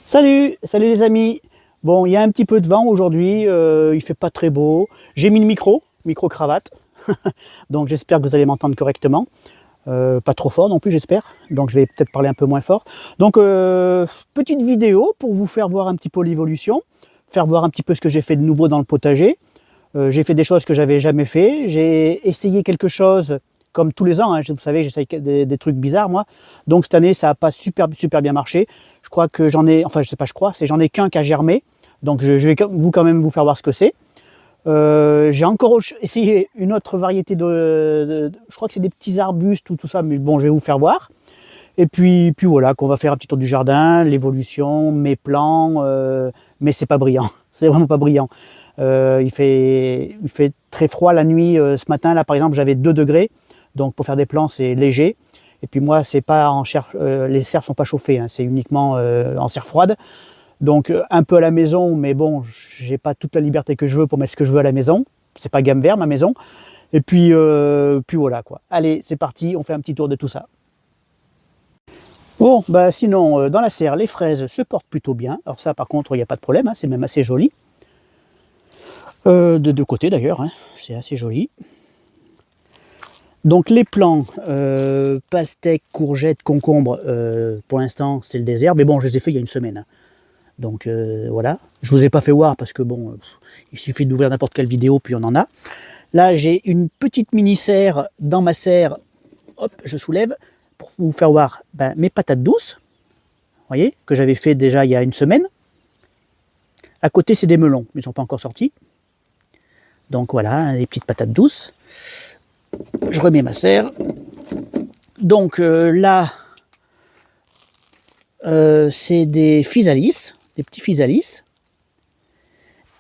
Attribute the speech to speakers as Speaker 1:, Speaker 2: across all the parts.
Speaker 1: Salut les amis. Bon, il y a un petit peu de vent aujourd'hui, il fait pas très beau. J'ai mis le micro-cravate, donc j'espère que vous allez m'entendre correctement. Pas trop fort non plus, j'espère. Donc je vais peut-être parler un peu moins fort. Donc petite vidéo pour vous faire voir un petit peu l'évolution, faire voir un petit peu ce que j'ai fait de nouveau dans le potager. J'ai fait des choses que j'avais jamais fait. J'ai essayé quelque chose comme tous les ans, hein. Vous savez, j'essaye des trucs bizarres moi. Donc cette année, ça n'a pas super bien marché. Je crois que j'en ai, enfin je sais pas, je crois, c'est j'en ai qu'un qui a germé. Donc je vais quand même vous faire voir ce que c'est. J'ai encore essayé une autre variété je crois que c'est des petits arbustes ou tout ça, mais bon, je vais vous faire voir. Et puis voilà, qu'on va faire un petit tour du jardin, l'évolution, mes plans, mais c'est pas brillant, c'est vraiment pas brillant. Il fait très froid la nuit. Ce matin, là par exemple, j'avais 2 degrés, donc pour faire des plans, c'est léger. Et puis moi, c'est pas en les serres sont pas chauffées, hein, c'est uniquement en serre froide. Donc un peu à la maison, mais bon, j'ai pas toute la liberté que je veux pour mettre ce que je veux à la maison. C'est pas gamme vert ma maison. Et puis voilà quoi. Allez, c'est parti, on fait un petit tour de tout ça. Bon, bah sinon, dans la serre, les fraises se portent plutôt bien. Alors ça, par contre, il n'y a pas de problème, hein, c'est même assez joli. De deux côtés d'ailleurs, hein, c'est assez joli. Donc les plants, pastèques, courgettes, concombres, pour l'instant c'est le désert, mais bon, je les ai fait il y a une semaine. Hein. Donc voilà, je vous ai pas fait voir parce que bon, il suffit d'ouvrir n'importe quelle vidéo puis on en a. Là j'ai une petite mini serre dans ma serre, hop, je soulève pour vous faire voir mes patates douces, vous voyez, que j'avais fait déjà il y a une semaine. À côté c'est des melons, mais ils ne sont pas encore sortis. Donc voilà, les petites patates douces. Je remets ma serre. Donc là, c'est des physalis, des petits physalis.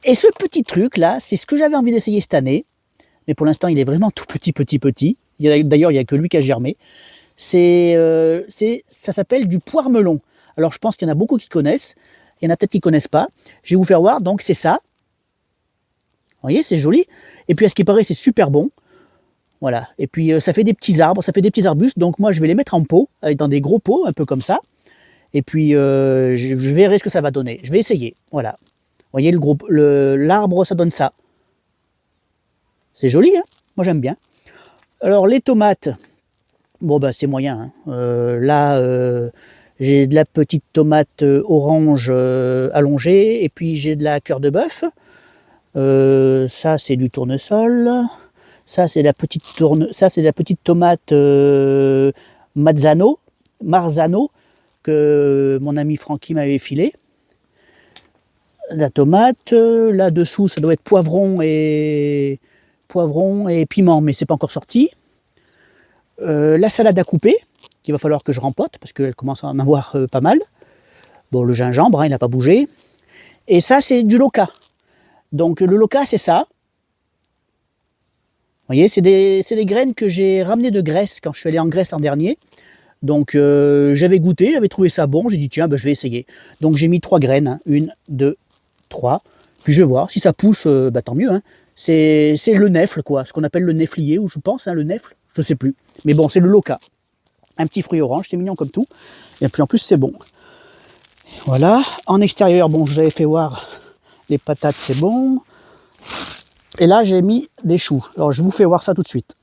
Speaker 1: Et ce petit truc là, c'est ce que j'avais envie d'essayer cette année. Mais pour l'instant, il est vraiment tout petit. D'ailleurs, il n'y a que lui qui a germé. Ça s'appelle du poire melon. Alors, je pense qu'il y en a beaucoup qui connaissent. Il y en a peut-être qui ne connaissent pas. Je vais vous faire voir. Donc, c'est ça. Vous voyez, c'est joli. Et puis, à ce qui paraît, c'est super bon. Voilà. Et puis, ça fait des petits arbres, ça fait des petits arbustes. Donc, moi, je vais les mettre en pot, dans des gros pots, un peu comme ça. Et puis, je verrai ce que ça va donner. Je vais essayer. Voilà. Vous voyez, l'arbre, ça donne ça. C'est joli, hein? Moi, j'aime bien. Alors, les tomates, bon, bah, c'est moyen. Hein. Là, j'ai de la petite tomate orange allongée. Et puis, j'ai de la cœur de bœuf. Ça, c'est du tournesol. Ça, c'est la petite tomate Marzano, que mon ami Francky m'avait filé. La tomate, là-dessous, ça doit être poivron et piment, mais c'est pas encore sorti. La salade à couper, qu'il va falloir que je rempote, parce qu'elle commence à en avoir pas mal. Bon, le gingembre, hein, il n'a pas bougé. Et ça, c'est du loca. Donc le loca, c'est ça. Vous voyez, c'est des graines que j'ai ramenées de Grèce quand je suis allé en Grèce l'an dernier. Donc j'avais goûté, j'avais trouvé ça bon, j'ai dit tiens, je vais essayer. Donc j'ai mis 3 graines, hein. 1, 2, 3. Puis je vais voir, si ça pousse, tant mieux. Hein. C'est le nèfle, quoi, ce qu'on appelle le nèflier, ou je pense, hein, le nèfle, je ne sais plus. Mais bon, c'est le loca. Un petit fruit orange, c'est mignon comme tout. Et puis en plus, c'est bon. Voilà, en extérieur, bon, je vous avais fait voir les patates, c'est bon. Et là, j'ai mis des choux. Alors, je vous fais voir ça tout de suite.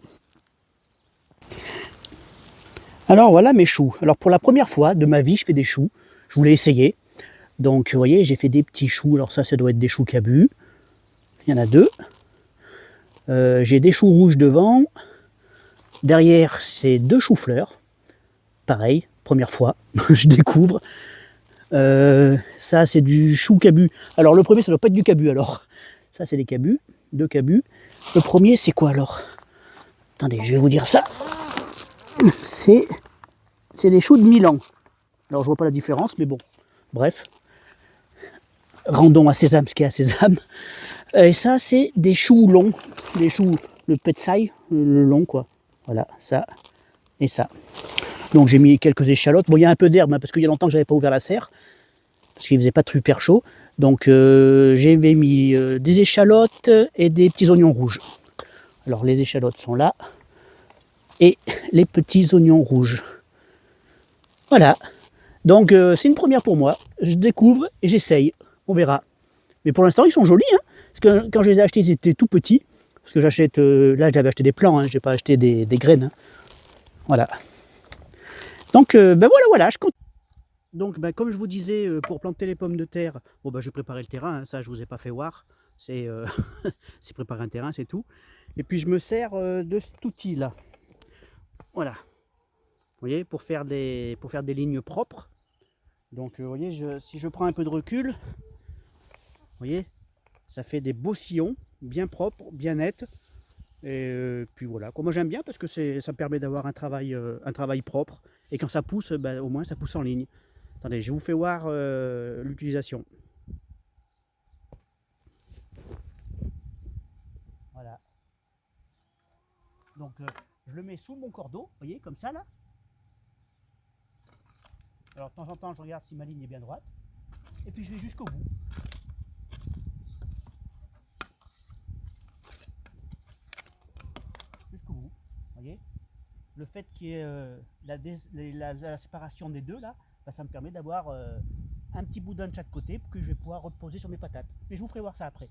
Speaker 1: Alors, voilà mes choux. Alors, pour la première fois de ma vie, je fais des choux. Je voulais essayer. Donc, vous voyez, j'ai fait des petits choux. Alors, ça doit être des choux cabus. Il y en a 2. J'ai des choux rouges devant. Derrière, c'est 2 choux-fleurs. Pareil, première fois, je découvre. Ça, c'est du chou cabu. Alors, le premier, ça doit pas être du cabu, alors. Ça, c'est des cabus. 2 cabus. Le premier, c'est quoi, alors? Attendez, je vais vous dire ça. C'est des choux de Milan. Alors, je vois pas la différence, mais bon. Bref. Rendons à Sésame ce qu'il y a à Sésame. Et ça, c'est des choux longs. Des choux, le petsai, le long, quoi. Voilà, ça et ça. Donc, j'ai mis quelques échalotes. Bon, il y a un peu d'herbe, hein, parce qu'il y a longtemps que je n'avais pas ouvert la serre. Parce qu'il ne faisait pas super chaud. Donc, j'ai mis des échalotes et des petits oignons rouges. Alors, les échalotes sont là. Et les petits oignons rouges. Voilà. Donc c'est une première pour moi. Je découvre et j'essaye. On verra. Mais pour l'instant, ils sont jolis. Hein, parce que quand je les ai achetés, ils étaient tout petits. Parce que j'achète, là j'avais acheté des plants, hein, je n'ai pas acheté des graines. Hein. Voilà. Donc ben voilà, je compte. Donc ben, comme je vous disais, pour planter les pommes de terre, bon, ben, je préparais le terrain, hein, ça je ne vous ai pas fait voir. C'est préparer un terrain, c'est tout. Et puis je me sers de cet outil là. Voilà. Vous voyez, pour faire des lignes propres. Donc vous voyez, si je prends un peu de recul, vous voyez, ça fait des beaux sillons, bien propres, bien nets. Et puis voilà, moi j'aime bien parce que ça me permet d'avoir un travail propre. Et quand ça pousse, ben, au moins ça pousse en ligne. Attendez, je vous fais voir l'utilisation. Voilà. Donc je le mets sous mon cordeau, vous voyez, comme ça là. Alors de temps en temps, je regarde si ma ligne est bien droite. Et puis je vais jusqu'au bout. Jusqu'au bout, vous voyez. Le fait qu'il y ait la séparation des deux là, bah, ça me permet d'avoir un petit boudin de chaque côté que je vais pouvoir reposer sur mes patates. Mais je vous ferai voir ça après.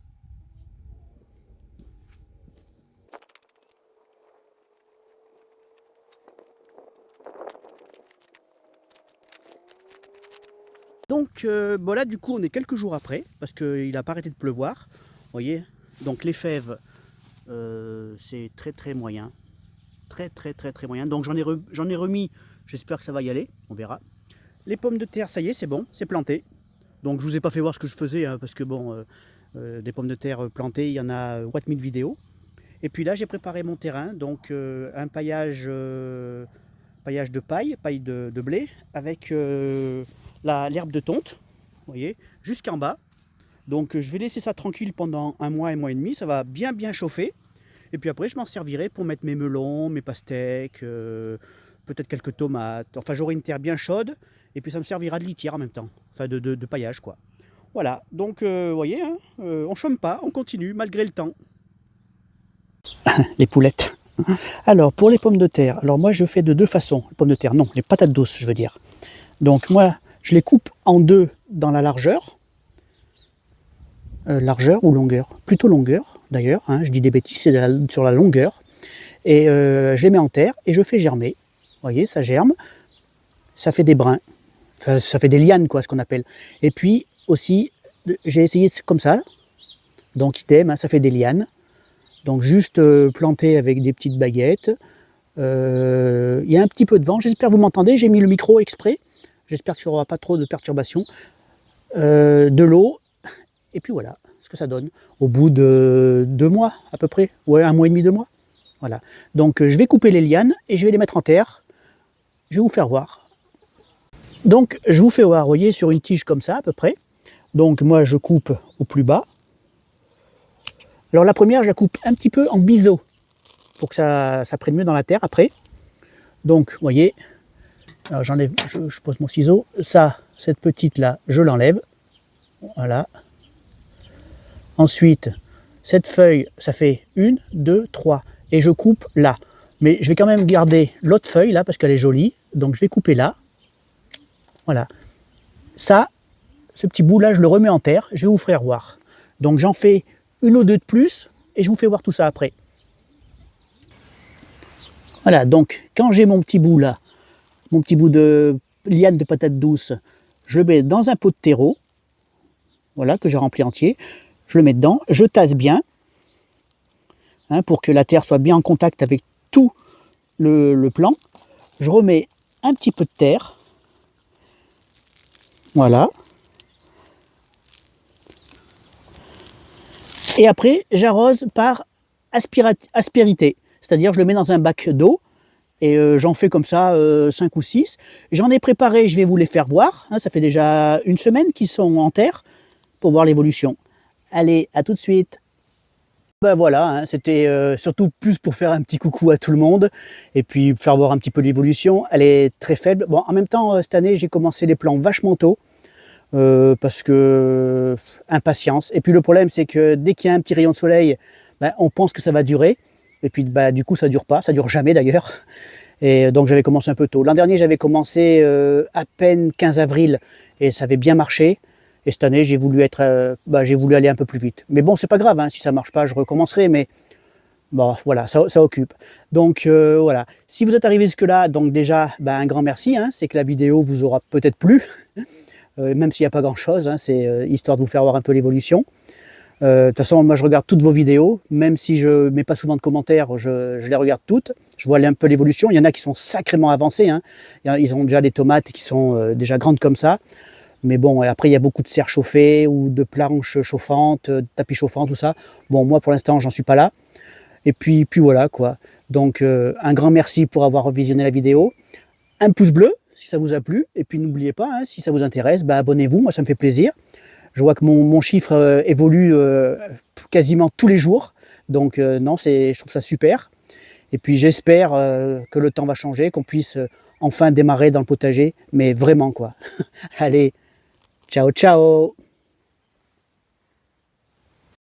Speaker 1: Donc bon là du coup on est quelques jours après parce qu'il n'a pas arrêté de pleuvoir. Vous voyez, donc les fèves c'est très moyen. Très moyen. Donc j'en ai remis, j'espère que ça va y aller, on verra. Les pommes de terre, ça y est, c'est bon, c'est planté. Donc je vous ai pas fait voir ce que je faisais hein, parce que bon, des pommes de terre plantées, il y en a what 1000 vidéos. Et puis là j'ai préparé mon terrain, donc un paillage de paille de blé avec l'herbe de tonte, vous voyez, jusqu'en bas. Donc je vais laisser ça tranquille pendant un mois et demi, ça va bien chauffer. Et puis après je m'en servirai pour mettre mes melons, mes pastèques, peut-être quelques tomates. Enfin j'aurai une terre bien chaude et puis ça me servira de litière en même temps, enfin de paillage quoi. Voilà, donc vous voyez, hein, on chôme pas, on continue malgré le temps. Les poulettes. Alors pour les pommes de terre, alors moi je fais de deux façons. Les pommes de terre, non, les patates douces je veux dire. Donc moi je les coupe en deux dans la largeur. Largeur ou longueur? Plutôt longueur d'ailleurs, hein, je dis des bêtises, c'est sur la longueur. Et je les mets en terre et je fais germer. Vous voyez, ça germe, ça fait des brins, enfin, ça fait des lianes quoi, ce qu'on appelle. Et puis aussi, j'ai essayé comme ça, donc idem, hein, ça fait des lianes. Donc juste planté avec des petites baguettes. Il y a un petit peu de vent, j'espère que vous m'entendez, j'ai mis le micro exprès. J'espère qu'il n'y aura pas trop de perturbations. De l'eau, et puis voilà ce que ça donne. Au bout de 2 mois à peu près, ouais, 1 mois et demi, 2 mois. Voilà. Donc je vais couper les lianes et je vais les mettre en terre. Je vais vous faire voir. Donc je vous fais voir, vous voyez, sur une tige comme ça à peu près. Donc moi je coupe au plus bas. Alors la première, je la coupe un petit peu en biseau pour que ça prenne mieux dans la terre après. Donc vous voyez, alors j'enlève, je pose mon ciseau. Ça, cette petite là, je l'enlève. Voilà. Ensuite, cette feuille, ça fait 1, 2, 3. Et je coupe là. Mais je vais quand même garder l'autre feuille là parce qu'elle est jolie. Donc je vais couper là. Voilà. Ça, ce petit bout là, je le remets en terre. Je vais vous faire voir. Donc j'en fais 1 ou 2 de plus et je vous fais voir tout ça après. Voilà, donc quand j'ai mon petit bout là, mon petit bout de liane de patate douce, je le mets dans un pot de terreau. Voilà, que j'ai rempli entier. Je le mets dedans, je tasse bien, hein, pour que la terre soit bien en contact avec tout le plan. Je remets un petit peu de terre, voilà. Et après, j'arrose par aspérité, c'est-à-dire je le mets dans un bac d'eau, et j'en fais comme ça 5 ou 6. J'en ai préparé, je vais vous les faire voir, hein, ça fait déjà 1 semaine qu'ils sont en terre, pour voir l'évolution. Allez, à tout de suite. Ben voilà, hein, c'était surtout plus pour faire un petit coucou à tout le monde et puis faire voir un petit peu l'évolution. Elle est très faible. Bon, en même temps, cette année, j'ai commencé les plants vachement tôt parce que impatience. Et puis le problème, c'est que dès qu'il y a un petit rayon de soleil, ben, on pense que ça va durer. Et puis ben, du coup, ça dure pas. Ça dure jamais d'ailleurs. Et donc j'avais commencé un peu tôt. L'an dernier, j'avais commencé à peine 15 avril et ça avait bien marché. Et cette année, j'ai voulu aller un peu plus vite. Mais bon, c'est pas grave, hein, si ça marche pas, je recommencerai. Mais bon, voilà, ça occupe. Donc voilà. Si vous êtes arrivé jusque-là, donc déjà, un grand merci. Hein, c'est que la vidéo vous aura peut-être plu, même s'il n'y a pas grand-chose. Hein, c'est histoire de vous faire voir un peu l'évolution. De toute façon, moi je regarde toutes vos vidéos, même si je ne mets pas souvent de commentaires, je les regarde toutes. Je vois un peu l'évolution. Il y en a qui sont sacrément avancés. Hein. Ils ont déjà des tomates qui sont déjà grandes comme ça. Mais bon, après il y a beaucoup de serres chauffées ou de planches chauffantes, de tapis chauffants, tout ça. Bon, moi pour l'instant, j'en suis pas là. Et puis voilà quoi. Donc un grand merci pour avoir visionné la vidéo. Un pouce bleu si ça vous a plu. Et puis n'oubliez pas, hein, si ça vous intéresse, abonnez-vous, moi ça me fait plaisir. Je vois que mon chiffre évolue quasiment tous les jours. Donc non, je trouve ça super. Et puis j'espère que le temps va changer, qu'on puisse enfin démarrer dans le potager. Mais vraiment quoi. Allez, ciao ciao!